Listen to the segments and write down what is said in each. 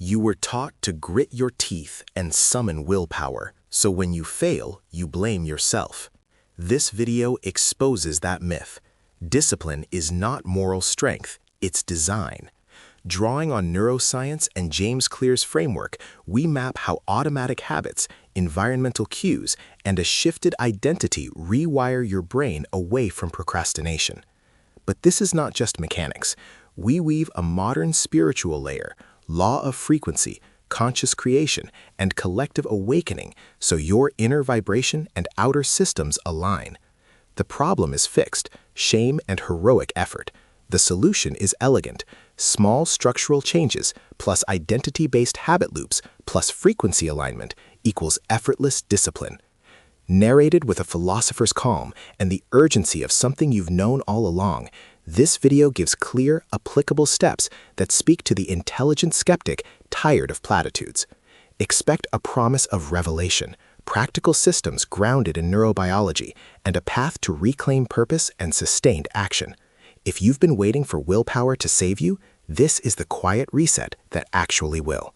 You were taught to grit your teeth and summon willpower, so when you fail, you blame yourself. This video exposes that myth. Discipline is not moral strength, it's design. Drawing on neuroscience and James Clear's framework, we map how automatic habits, environmental cues, and a shifted identity rewire your brain away from procrastination. But this is not just mechanics. We weave a modern spiritual layer, law of frequency, conscious creation, and collective awakening so your inner vibration and outer systems align. The problem is fixed, shame and heroic effort. The solution is elegant, small structural changes plus identity-based habit loops plus frequency alignment equals effortless discipline. Narrated with a philosopher's calm and the urgency of something you've known all along, this video gives clear, applicable steps that speak to the intelligent skeptic tired of platitudes. Expect a promise of revelation, practical systems grounded in neurobiology, and a path to reclaim purpose and sustained action. If you've been waiting for willpower to save you, this is the quiet reset that actually will.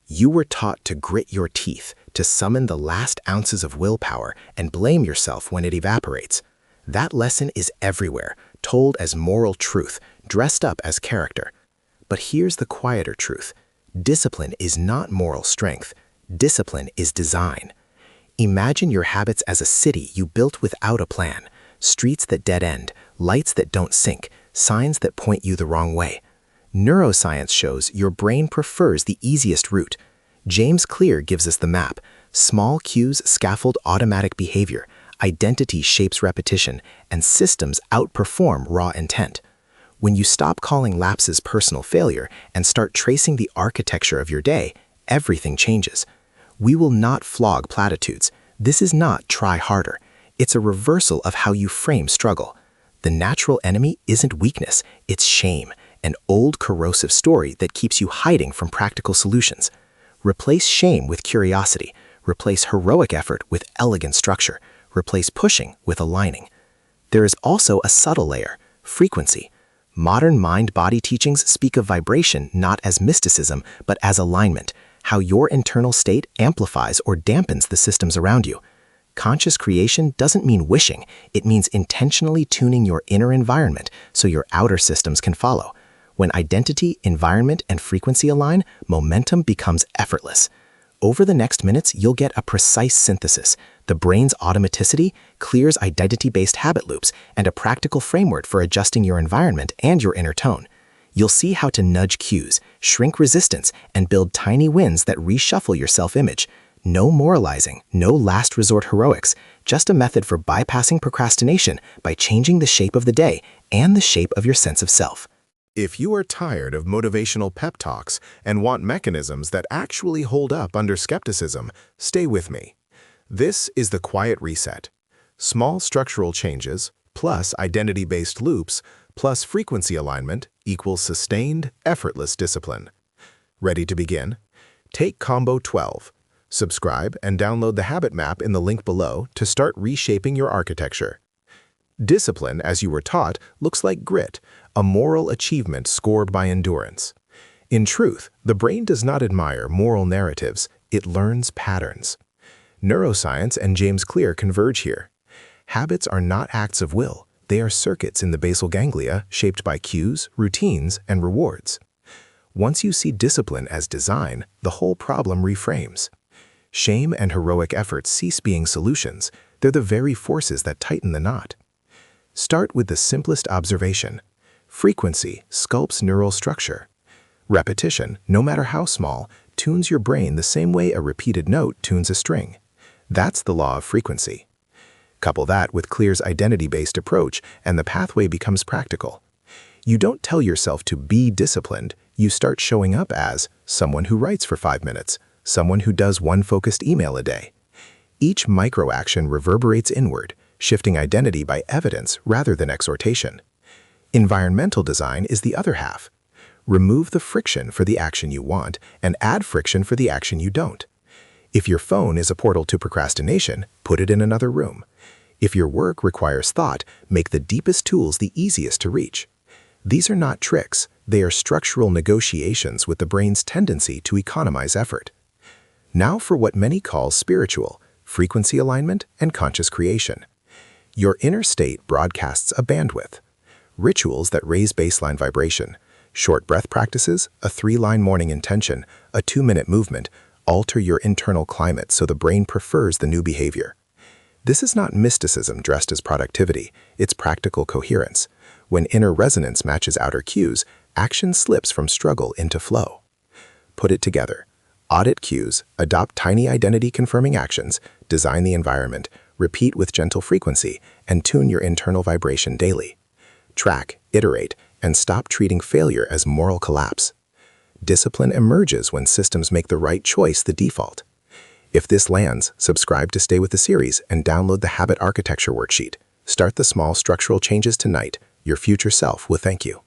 You were taught to grit your teeth, to summon the last ounces of willpower and blame yourself when it evaporates. That lesson is everywhere, told as moral truth, dressed up as character. But here's the quieter truth. Discipline is not moral strength. Discipline is design. Imagine your habits as a city you built without a plan. Streets that dead end, lights that don't sync, signs that point you the wrong way. Neuroscience shows your brain prefers the easiest route. James Clear gives us the map. Small cues scaffold automatic behavior. Identity shapes repetition, and systems outperform raw intent. When you stop calling lapses personal failure and start tracing the architecture of your day, everything changes. We will not flog platitudes. This is not try harder. It's a reversal of how you frame struggle. The natural enemy isn't weakness, it's shame, an old corrosive story that keeps you hiding from practical solutions. Replace shame with curiosity. Replace heroic effort with elegant structure. Replace pushing with aligning. There is also a subtle layer, frequency. Modern mind-body teachings speak of vibration not as mysticism, but as alignment, how your internal state amplifies or dampens the systems around you. Conscious creation doesn't mean wishing, it means intentionally tuning your inner environment so your outer systems can follow. When identity, environment, and frequency align, momentum becomes effortless. Over the next minutes, you'll get a precise synthesis. The brain's automaticity, Clear's identity-based habit loops, and a practical framework for adjusting your environment and your inner tone. You'll see how to nudge cues, shrink resistance, and build tiny wins that reshuffle your self-image. No moralizing, no last resort heroics, just a method for bypassing procrastination by changing the shape of the day and the shape of your sense of self. If you are tired of motivational pep talks and want mechanisms that actually hold up under skepticism, stay with me. This is the quiet reset. Small structural changes plus identity-based loops plus frequency alignment equals sustained, effortless discipline. Ready to begin? Take Combo 12. Subscribe and download the habit map in the link below to start reshaping your architecture. Discipline, as you were taught, looks like grit, a moral achievement scored by endurance. In truth, the brain does not admire moral narratives, it learns patterns. Neuroscience and James Clear converge here. Habits are not acts of will, they are circuits in the basal ganglia shaped by cues, routines, and rewards. Once you see discipline as design, the whole problem reframes. Shame and heroic effort cease being solutions, they're the very forces that tighten the knot. Start with the simplest observation. Frequency sculpts neural structure. Repetition, no matter how small, tunes your brain the same way a repeated note tunes a string. That's the law of frequency. Couple that with Clear's identity-based approach, and the pathway becomes practical. You don't tell yourself to be disciplined, you start showing up as someone who writes for 5 minutes, someone who does one focused email a day. Each micro-action reverberates inward, shifting identity by evidence rather than exhortation. Environmental design is the other half. Remove the friction for the action you want and add friction for the action you don't. If your phone is a portal to procrastination, put it in another room. If your work requires thought, make the deepest tools the easiest to reach. These are not tricks, They are structural negotiations with the brain's tendency to economize effort. Now for what many call spiritual, frequency alignment, and conscious creation. Your inner state broadcasts a bandwidth. Rituals that raise baseline vibration, short breath practices, a 3-line morning intention, a 2-minute movement, alter your internal climate so the brain prefers the new behavior. This is not mysticism dressed as productivity, it's practical coherence. When inner resonance matches outer cues, action slips from struggle into flow. Put it together. Audit cues, adopt tiny identity-confirming actions, design the environment, repeat with gentle frequency, and tune your internal vibration daily. Track, iterate, and stop treating failure as moral collapse. Discipline emerges when systems make the right choice the default. If this lands, subscribe to stay with the series and download the Habit Architecture worksheet. Start the small structural changes tonight. Your future self will thank you.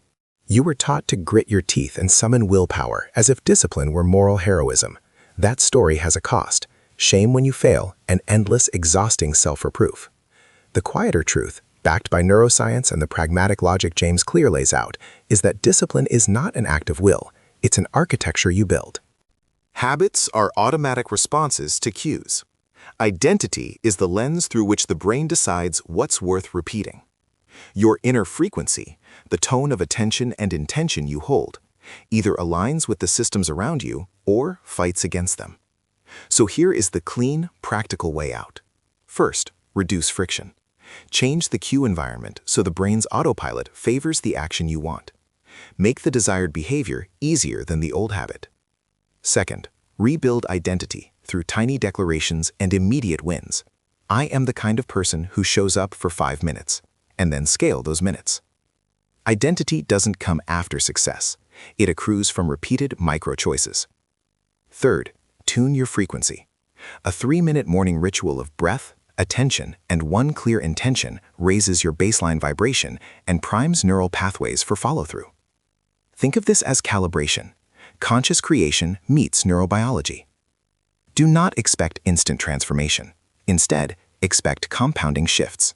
You were taught to grit your teeth and summon willpower as if discipline were moral heroism. That story has a cost: shame when you fail and endless, exhausting self-reproof. The quieter truth, backed by neuroscience and the pragmatic logic James Clear lays out, is that discipline is not an act of will, it's an architecture you build. Habits are automatic responses to cues. Identity is the lens through which the brain decides what's worth repeating. Your inner frequency, the tone of attention and intention you hold, either aligns with the systems around you or fights against them. So here is the clean, practical way out. First, reduce friction. Change the cue environment so the brain's autopilot favors the action you want. Make the desired behavior easier than the old habit. Second, rebuild identity through tiny declarations and immediate wins. I am the kind of person who shows up for 5 minutes, and then scale those minutes. Identity doesn't come after success. It accrues from repeated micro-choices. Third, tune your frequency. A 3-minute morning ritual of breath, attention, and one clear intention raises your baseline vibration and primes neural pathways for follow-through. Think of this as calibration. Conscious creation meets neurobiology. Do not expect instant transformation. Instead, expect compounding shifts.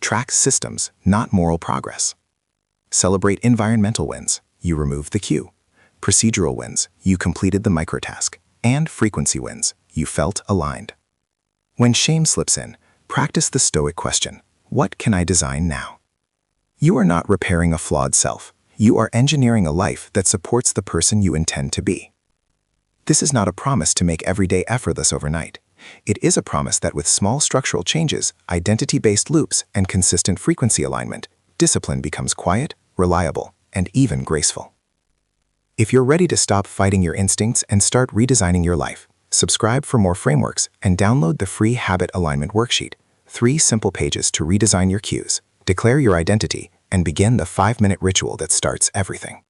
Track systems, not moral progress. Celebrate environmental wins. You removed the cue. Procedural wins. You completed the microtask. And frequency wins. You felt aligned. When shame slips in, practice the Stoic question: what can I design now? You are not repairing a flawed self. You are engineering a life that supports the person you intend to be. This is not a promise to make everyday effortless overnight. It is a promise that with small structural changes, identity-based loops, and consistent frequency alignment, discipline becomes quiet, reliable, and even graceful. If you're ready to stop fighting your instincts and start redesigning your life, subscribe for more frameworks and download the free Habit Alignment Worksheet, 3 simple pages to redesign your cues, declare your identity, and begin the 5-minute ritual that starts everything.